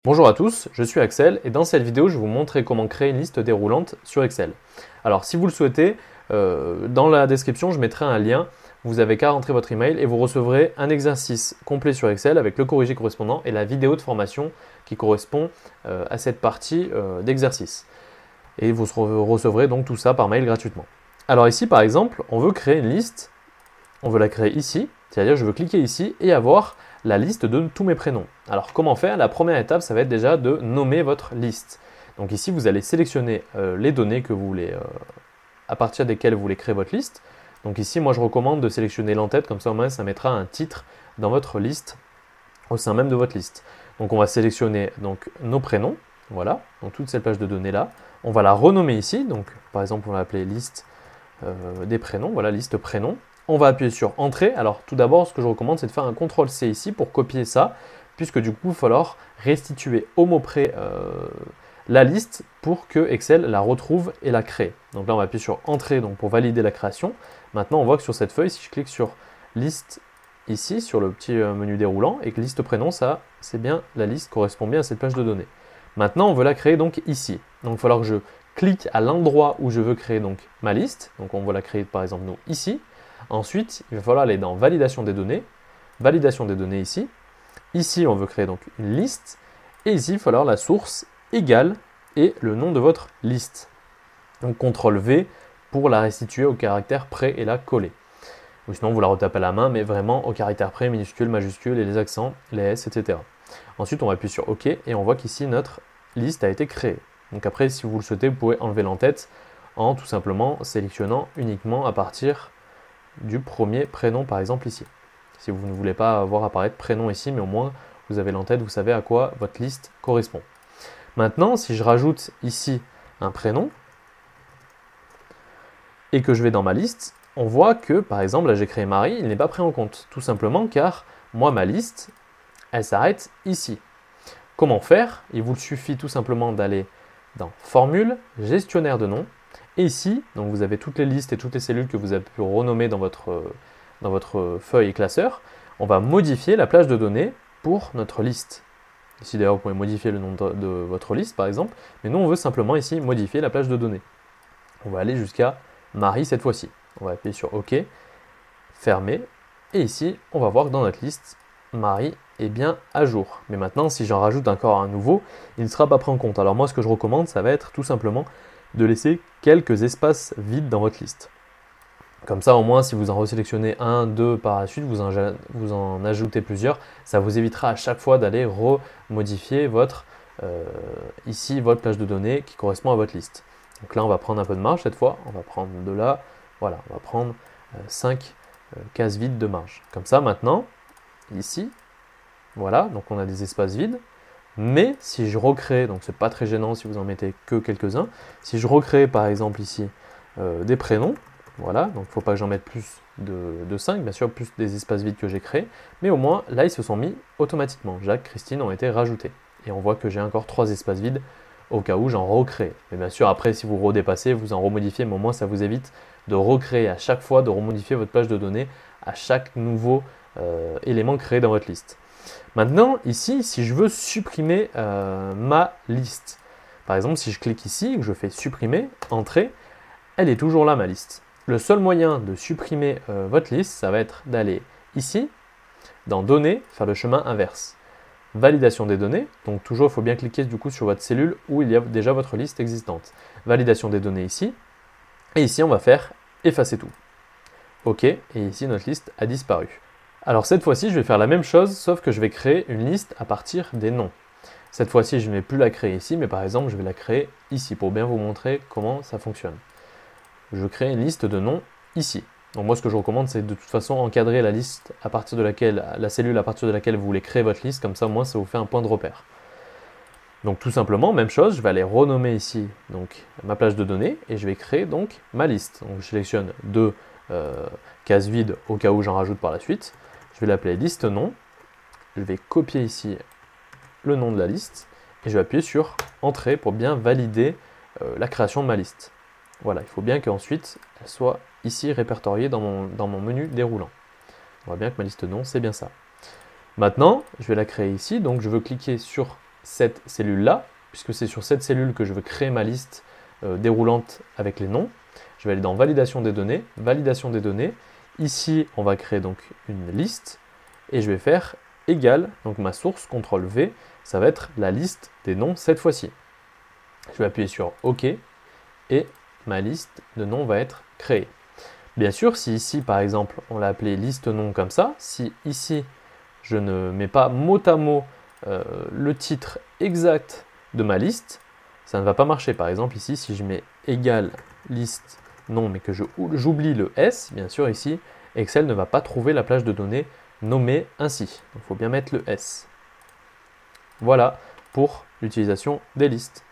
Bonjour à tous, je suis Axel et dans cette vidéo je vais vous montrer comment créer une liste déroulante sur Excel. Alors si vous le souhaitez, dans la description je mettrai un lien, vous n'avez qu'à rentrer votre email et vous recevrez un exercice complet sur Excel avec le corrigé correspondant et la vidéo de formation qui correspond à cette partie d'exercice. Et vous recevrez donc tout ça par mail gratuitement. Alors ici par exemple, on veut créer une liste, on veut la créer ici, c'est-à-dire je veux cliquer ici et avoir la liste de tous mes prénoms. Alors comment faire? La première étape, ça va être déjà de nommer votre liste. Donc ici, vous allez sélectionner les données que vous voulez, à partir desquelles vous voulez créer votre liste. Donc ici, moi je recommande de sélectionner l'entête, comme ça au moins ça mettra un titre dans votre liste, au sein même de votre liste. Donc on va sélectionner donc, nos prénoms, voilà, donc toute cette page de données là. On va la renommer ici, donc par exemple on va l'appeler liste des prénoms, voilà, liste prénoms. On va appuyer sur Entrée. Alors tout d'abord, ce que je recommande, c'est de faire un CTRL-C ici pour copier ça, puisque du coup, il va falloir restituer au mot près la liste pour que Excel la retrouve et la crée. Donc là, on va appuyer sur Entrée donc, pour valider la création. Maintenant, on voit que sur cette feuille, si je clique sur Liste ici, sur le petit menu déroulant, et que Liste prénom, ça, c'est bien la liste, correspond bien à cette page de données. Maintenant, on veut la créer donc ici. Donc il va falloir que je clique à l'endroit où je veux créer donc ma liste. Donc on va la créer par exemple nous ici. Ensuite, il va falloir aller dans validation des données ici. Ici, on veut créer donc une liste. Et ici, il va falloir la source égale et le nom de votre liste. Donc CTRL V pour la restituer au caractère près et la coller. Ou sinon, vous la retapez à la main, mais vraiment au caractère près, minuscule, majuscule et les accents, les S, etc. Ensuite, on va appuyer sur OK et on voit qu'ici, notre liste a été créée. Donc après, si vous le souhaitez, vous pouvez enlever l'entête en tout simplement sélectionnant uniquement à partir du premier prénom, par exemple ici. Si vous ne voulez pas voir apparaître prénom ici, mais au moins vous avez l'entête, vous savez à quoi votre liste correspond. Maintenant, si je rajoute ici un prénom et que je vais dans ma liste, on voit que, par exemple, là j'ai créé Marie, il n'est pas pris en compte. Tout simplement car moi, ma liste, elle s'arrête ici. Comment faire? Il vous suffit tout simplement d'aller dans Formule, Gestionnaire de nom. Et ici, donc vous avez toutes les listes et toutes les cellules que vous avez pu renommer dans votre feuille et classeur. On va modifier la plage de données pour notre liste. Ici d'ailleurs, vous pouvez modifier le nom de votre liste par exemple. Mais nous, on veut simplement ici modifier la plage de données. On va aller jusqu'à Marie cette fois-ci. On va appuyer sur OK, fermer. Et ici, on va voir que dans notre liste, Marie est bien à jour. Mais maintenant, si j'en rajoute encore un nouveau, il ne sera pas pris en compte. Alors moi, ce que je recommande, ça va être tout simplement de laisser quelques espaces vides dans votre liste. Comme ça, au moins, si vous en resélectionnez un, deux par la suite, vous en ajoutez plusieurs, ça vous évitera à chaque fois d'aller remodifier ici votre plage de données qui correspond à votre liste. Donc là, on va prendre un peu de marge cette fois. On va prendre de là, voilà, on va prendre 5 cases vides de marge. Comme ça, maintenant, ici, voilà, donc on a des espaces vides. Mais si je recrée, donc c'est pas très gênant si vous en mettez que quelques-uns, si je recrée par exemple ici des prénoms, voilà, donc il ne faut pas que j'en mette plus de 5, bien sûr, plus des espaces vides que j'ai créés, mais au moins là ils se sont mis automatiquement. Jacques, Christine ont été rajoutés. Et on voit que j'ai encore 3 espaces vides au cas où j'en recrée. Mais bien sûr, après si vous redépassez, vous en remodifiez, mais au moins ça vous évite de recréer à chaque fois, de remodifier votre page de données à chaque nouveau élément créé dans votre liste. Maintenant, ici, si je veux supprimer ma liste, par exemple, si je clique ici et que je fais supprimer, entrer, elle est toujours là, ma liste. Le seul moyen de supprimer votre liste, ça va être d'aller ici, dans Données, faire le chemin inverse. Validation des données, donc toujours il faut bien cliquer du coup sur votre cellule où il y a déjà votre liste existante. Validation des données ici, et ici on va faire effacer tout. OK, et ici notre liste a disparu. Alors cette fois-ci, je vais faire la même chose, sauf que je vais créer une liste à partir des noms. Cette fois-ci, je ne vais plus la créer ici, mais par exemple, je vais la créer ici, pour bien vous montrer comment ça fonctionne. Je crée une liste de noms ici. Donc moi, ce que je recommande, c'est de toute façon encadrer la liste à partir de laquelle, la cellule à partir de laquelle vous voulez créer votre liste, comme ça, au moins, ça vous fait un point de repère. Donc tout simplement, même chose, je vais aller renommer ici donc, ma plage de données, et je vais créer donc ma liste. Donc je sélectionne deux cases vides au cas où j'en rajoute par la suite. Je vais l'appeler liste nom. Je vais copier ici le nom de la liste et je vais appuyer sur Entrée pour bien valider la création de ma liste. Voilà, il faut bien qu'ensuite elle soit ici répertoriée dans mon menu déroulant. On voit bien que ma liste nom, c'est bien ça. Maintenant, je vais la créer ici, donc je veux cliquer sur cette cellule-là, puisque c'est sur cette cellule que je veux créer ma liste déroulante avec les noms. Je vais aller dans validation des données, validation des données. Ici, on va créer donc une liste et je vais faire égal, donc ma source, CTRL V, ça va être la liste des noms cette fois-ci. Je vais appuyer sur OK et ma liste de noms va être créée. Bien sûr, si ici, par exemple, on l'a appelé liste nom comme ça, si ici, je ne mets pas mot à mot le titre exact de ma liste, ça ne va pas marcher. Par exemple, ici, si je mets égal liste nom, mais que j'oublie le S, bien sûr, ici, Excel ne va pas trouver la plage de données nommée ainsi. Il faut bien mettre le S. Voilà pour l'utilisation des listes.